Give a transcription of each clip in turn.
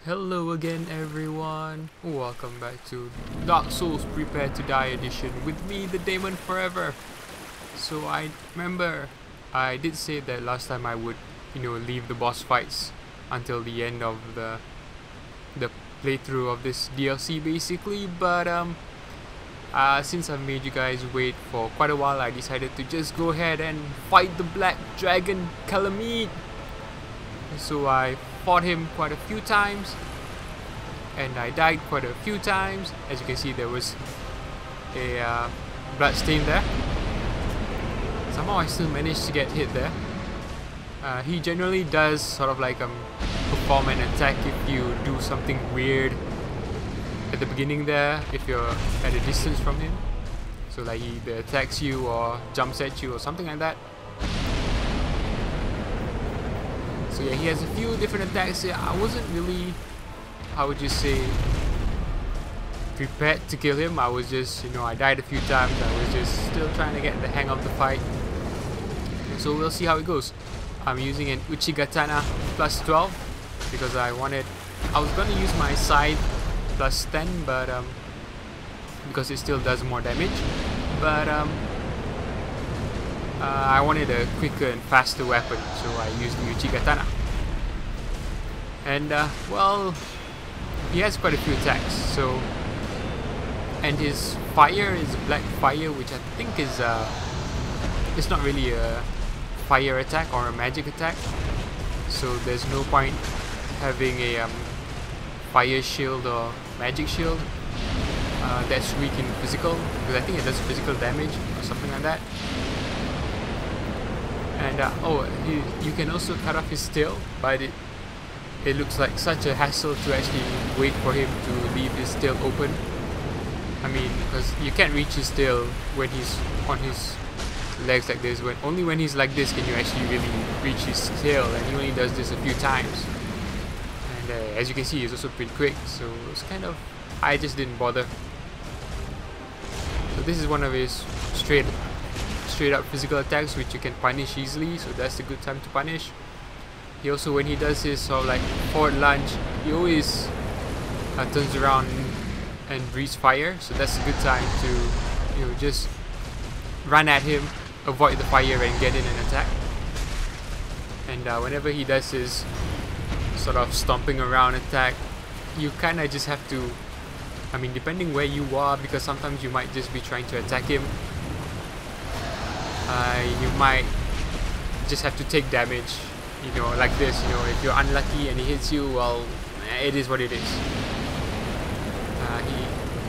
Hello again everyone, welcome back to Dark Souls Prepare to Die edition with me, the Demon Forever. So I remember I did say that last time I would, leave the boss fights until the end of the playthrough of this DLC basically, but since I've made you guys wait for quite a while, I decided to just go ahead and fight the Black Dragon Kalameet. So I fought him quite a few times and I died quite a few times. As you can see, there was a blood stain there. Somehow I still managed to get hit there. He generally does sort of like perform an attack if you do something weird at the beginning there, if you're at a distance from him. So like he either attacks you or jumps at you or something like that. So yeah, he has a few different attacks. I wasn't really, how would you say, prepared to kill him. I was just, I died a few times. I was just still trying to get the hang of the fight. So we'll see how it goes. I'm using an Uchigatana plus 12 because I was going to use my side plus 10, but because it still does more damage. But I wanted a quicker and faster weapon, so I used the Uchigatana. And well, he has quite a few attacks. So, and his fire is black fire, which I think is it's not really a fire attack or a magic attack. So there's no point having a fire shield or magic shield that's weak in physical, because I think it does physical damage or something like that. And you can also cut off his tail, but it looks like such a hassle to actually wait for him to leave his tail open. I mean, because you can't reach his tail when he's on his legs like this. Only when he's like this can you actually really reach his tail, and he only does this a few times. And as you can see, he's also pretty quick, so it's kind of, I just didn't bother. So this is one of his straight up physical attacks, which you can punish easily, so that's a good time to punish. He also, when he does his sort of like forward lunge, he always turns around and breathes fire, so that's a good time to just run at him, avoid the fire and get in an attack. And whenever he does his sort of stomping around attack, you kind of just have to, I mean, depending where you are, because sometimes you might just be trying to attack him, you might just have to take damage, like this. If you're unlucky and he hits you, well, it is what it is.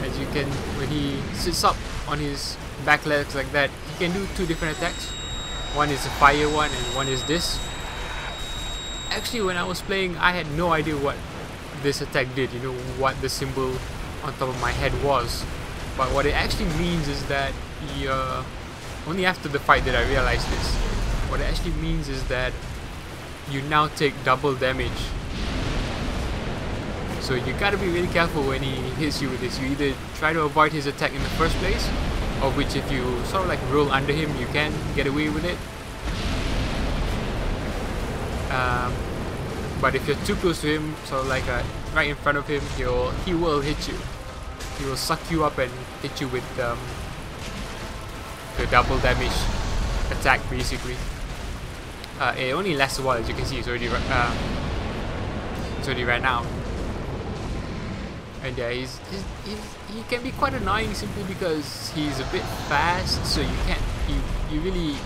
As you can, when he sits up on his back legs like that, he can do two different attacks. One is a fire one and one is this. Actually, when I was playing, I had no idea what this attack did, what the symbol on top of my head was. But what it actually means is that only after the fight did I realize this. What it actually means is that you now take double damage. So you gotta be really careful when he hits you with this. You either try to avoid his attack in the first place, or which if you sort of like roll under him, you can get away with it. But if you're too close to him, sort of like right in front of him, he will hit you. He will suck you up and hit you with the double damage attack basically. It only lasts a while. As you can see, it's already ran out. And yeah, he can be quite annoying simply because he's a bit fast, so you really,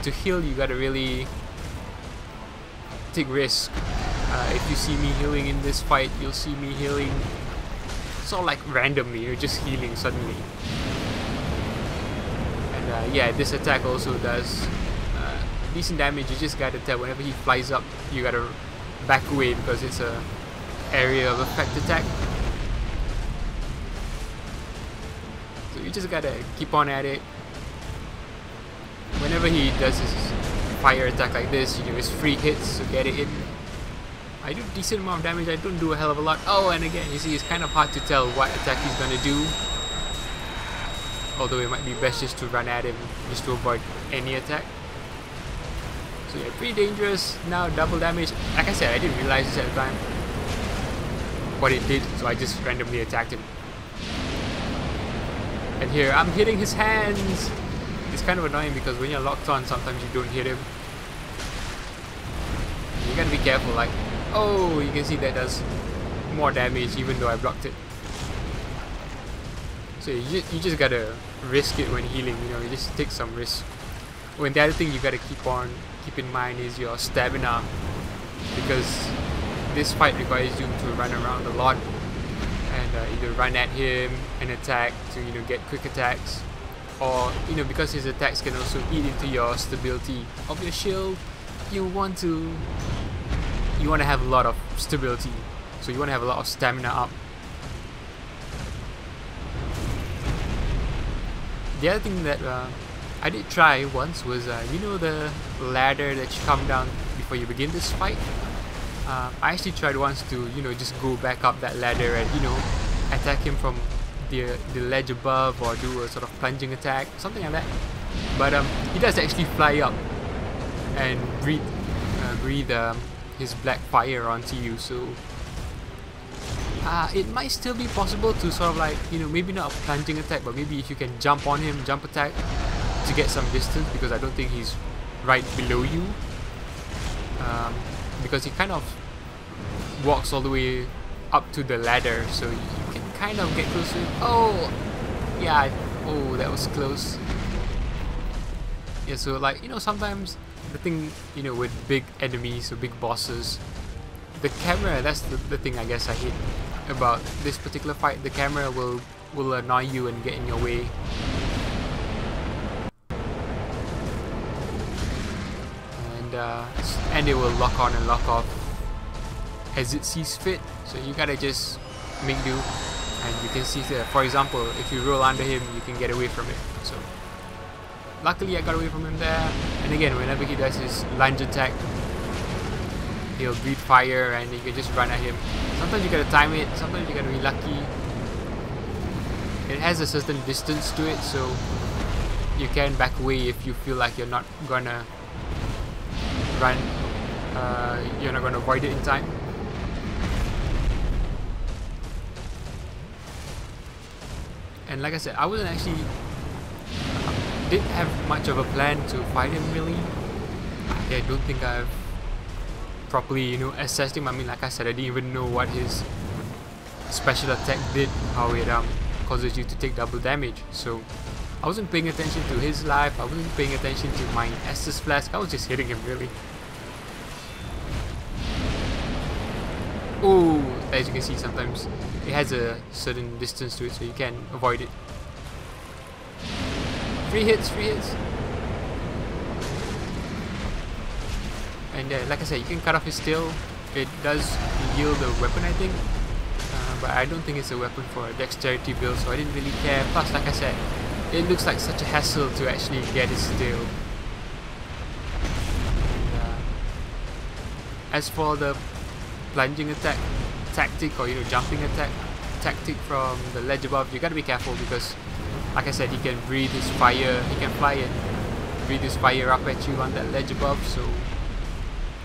to heal you gotta really take risk. If you see me healing in this fight, you'll see me healing sort of like randomly, just healing suddenly. And yeah, this attack also does decent damage. You just gotta tell, whenever he flies up, you gotta back away because it's a area of effect attack. So you just gotta keep on at it. Whenever he does his fire attack like this, his free hits, so get it in. I do a decent amount of damage. I don't do a hell of a lot. Oh, and again, you see, it's kind of hard to tell what attack he's gonna do. Although it might be best just to run at him, just to avoid any attack. So yeah, pretty dangerous. Now double damage. Like I said, I didn't realize this at the time. what it did, so I just randomly attacked him. And here, I'm hitting his hands! It's kind of annoying because when you're locked on, sometimes you don't hit him. You gotta be careful, like, oh, you can see that does more damage even though I blocked it. So you just gotta risk it when healing, you know, you just take some risk. When the other thing you gotta keep in mind is your stamina, because this fight requires you to run around a lot and either run at him and attack to, you know, get quick attacks, or, you know, because his attacks can also eat into your stability of your shield. You want to have a lot of stability, so you want to have a lot of stamina up. The other thing that I did try once was, you know, the ladder that you come down before you begin this fight. I actually tried once to, you know, just go back up that ladder and, you know, attack him from the ledge above, or do a sort of plunging attack, something like that. But he does actually fly up and breathe his black fire onto you, so it might still be possible to sort of, like, you know, maybe not a plunging attack, but maybe if you can jump on him, jump attack to get some distance, because I don't think he's right below you, because he kind of walks all the way up to the ladder, so you can kind of get close to him. Oh yeah, oh, that was close. Yeah, so, like, you know, sometimes the thing, you know, with big enemies or big bosses, the camera, that's the thing I guess I hate about this particular fight. The camera will annoy you and get in your way. And it will lock on and lock off as it sees fit, so you gotta just make do. And you can see there, for example, if you roll under him, you can get away from it. So luckily I got away from him there. And again, whenever he does his lunge attack, he'll breathe fire and you can just run at him. Sometimes you gotta time it, sometimes you gotta be lucky. It has a certain distance to it, so you can back away if you feel like you're not gonna run, you're not gonna avoid it in time. And like I said, I wasn't actually didn't have much of a plan to fight him really. I don't think I've properly, you know, assessed him. I mean, like I said, I didn't even know what his special attack did, how it causes you to take double damage. So I wasn't paying attention to his life, I wasn't paying attention to my Estus Flask, I was just hitting him really. Oh, as you can see, sometimes it has a certain distance to it, so you can avoid it. Free hits, free hits. And like I said, you can cut off his tail. It does yield a weapon, I think, but I don't think it's a weapon for a dexterity build, so I didn't really care. Plus, like I said, it looks like such a hassle to actually get his tail. And, as for the plunging attack tactic, or, you know, jumping attack tactic from the ledge above, you gotta be careful because, like I said, he can breathe his fire, he can fly and breathe his fire up at you on that ledge above, so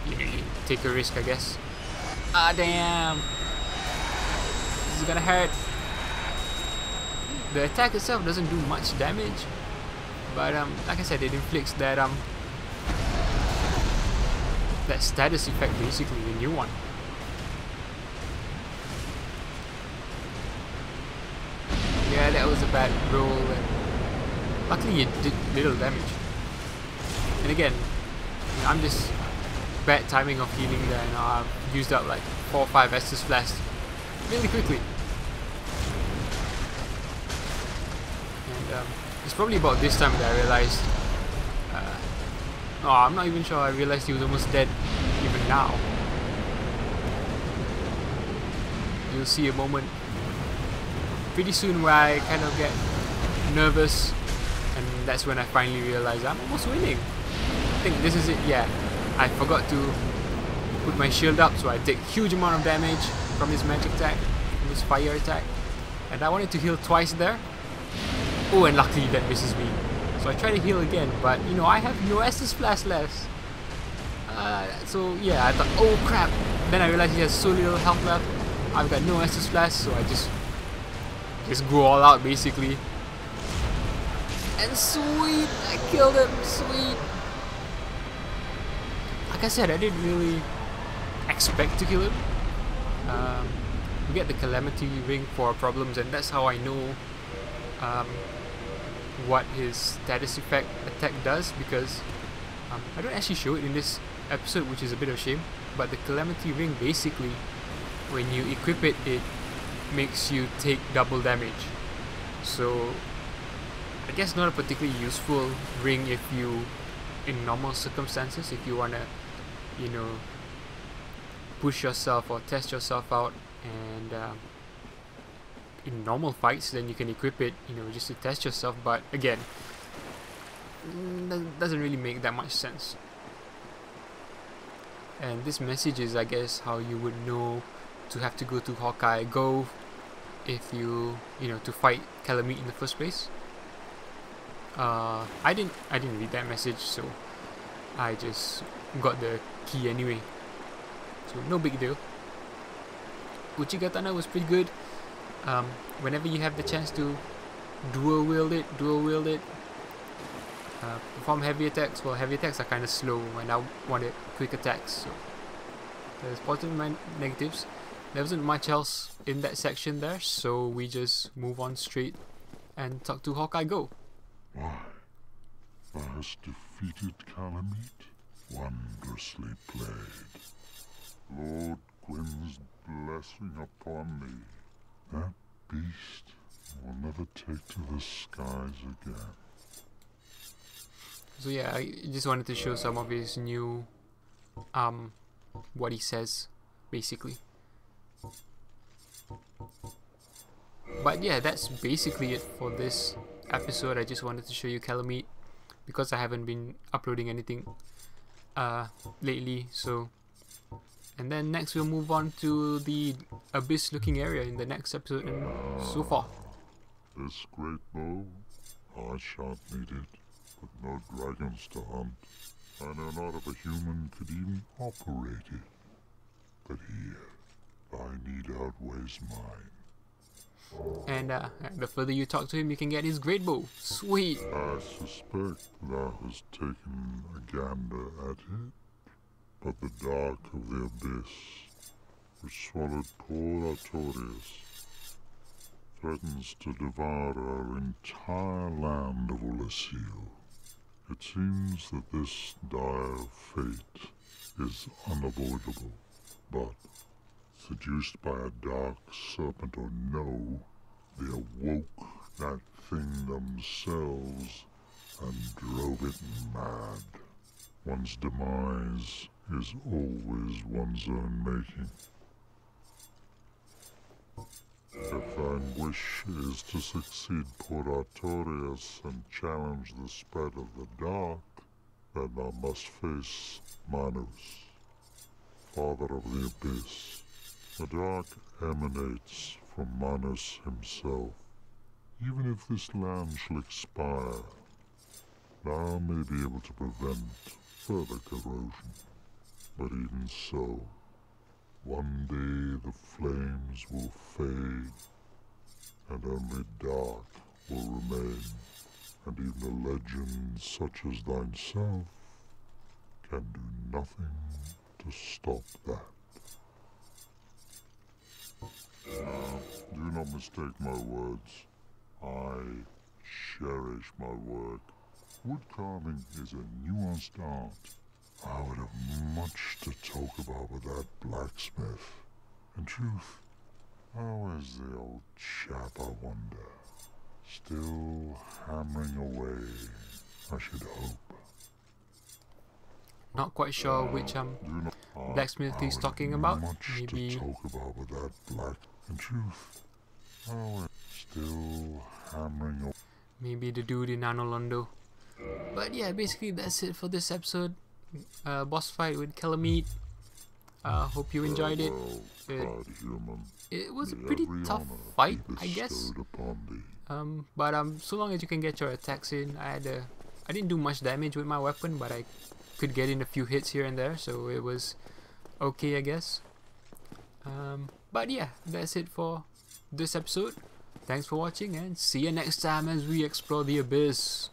you take a risk, I guess. Ah, damn! This is gonna hurt. The attack itself doesn't do much damage, but like I said, it inflicts that that status effect, basically, the new one. Yeah, that was a bad roll, and luckily it did little damage. And again, I'm just bad timing of healing there, and I've used up like 4 or 5 Estus Flasks really quickly. And it's probably about this time that I realized, oh, I'm not even sure, I realized he was almost dead even now. You'll see a moment pretty soon where I kind of get nervous, and that's when I finally realize I'm almost winning. I think this is it. Yeah, I forgot to put my shield up, so I take huge amount of damage from his magic attack, from his fire attack, and I wanted to heal twice there. Oh, and luckily that misses me. So I try to heal again, but you know, I have no Estus Flask left. So yeah, I thought, oh crap. Then I realized he has so little health left. I've got no Estus Flash, so I just go all out basically. And sweet, I killed him, sweet. Like I said, I didn't really expect to kill him. We get the Calamity Ring for our problems, and that's how I know what his status effect attack does, because I don't actually show it in this episode, which is a bit of a shame. But the Calamity Ring, basically, when you equip it, it makes you take double damage. So I guess not a particularly useful ring if you, in normal circumstances, if you wanna, you know, push yourself or test yourself out, and in normal fights, then you can equip it, you know, just to test yourself. But again, doesn't really make that much sense. And this message is, I guess, how you would know to have to go to Hawkeye Go if you know, to fight Kalameet in the first place. I didn't read that message, so I just got the key anyway. So no big deal. Uchigatana was pretty good. Whenever you have the chance to dual wield it. Perform heavy attacks. Well, heavy attacks are kind of slow, and I wanted quick attacks. So there's positives and negatives. There wasn't much else in that section there, so we just move on straight and talk to Hawkeye Go. Why, thou hast defeated Kalameet? Wondrously played. Lord Gwyn's blessing upon thee. That beast will never take to the skies again. So yeah, I just wanted to show some of his new, what he says, basically. But yeah, that's basically it for this episode. I just wanted to show you Kalameet because I haven't been uploading anything lately. So, and then next we'll move on to the abyss looking area in the next episode, and so far. This great bow, I shan't need it, but no dragons to hunt. I know not if a human could even operate it. But here, thy need outweighs mine. And the further you talk to him, you can get his great bow. Sweet. I suspect thou hast taken a gander at it, but the dark of the abyss, which swallowed poor Artorias, threatens to devour our entire land of Ulasil. It seems that this dire fate is unavoidable, but seduced by a dark serpent or no, they awoke that thing themselves and drove it mad. One's demise is always one's own making. If thine wish is to succeed poor Artorias and challenge the spread of the dark, then thou must face Manus, father of the abyss. The dark emanates from Manus himself. Even if this land shall expire, thou may be able to prevent further corrosion. But even so, one day the flames will fade, and only dark will remain, and even a legend such as thyself can do nothing to stop that. Do not mistake my words. I cherish my work. Wood carving is a nuanced art. I would have much to talk about with that blacksmith. In truth, how is the old chap, I wonder? Still hammering away, I should hope. Not quite sure which blacksmith he's talking about. Maybe to talk about with that black. In truth, how is still hammering away. Maybe the dude in Anolondo. But yeah, basically that's it for this episode. Boss fight with Kalameet. Hope you enjoyed it. It was a pretty tough fight, I guess. But so long as you can get your attacks in, I didn't do much damage with my weapon, but I could get in a few hits here and there, so it was okay, I guess. But yeah, that's it for this episode. Thanks for watching and see you next time as we explore the abyss.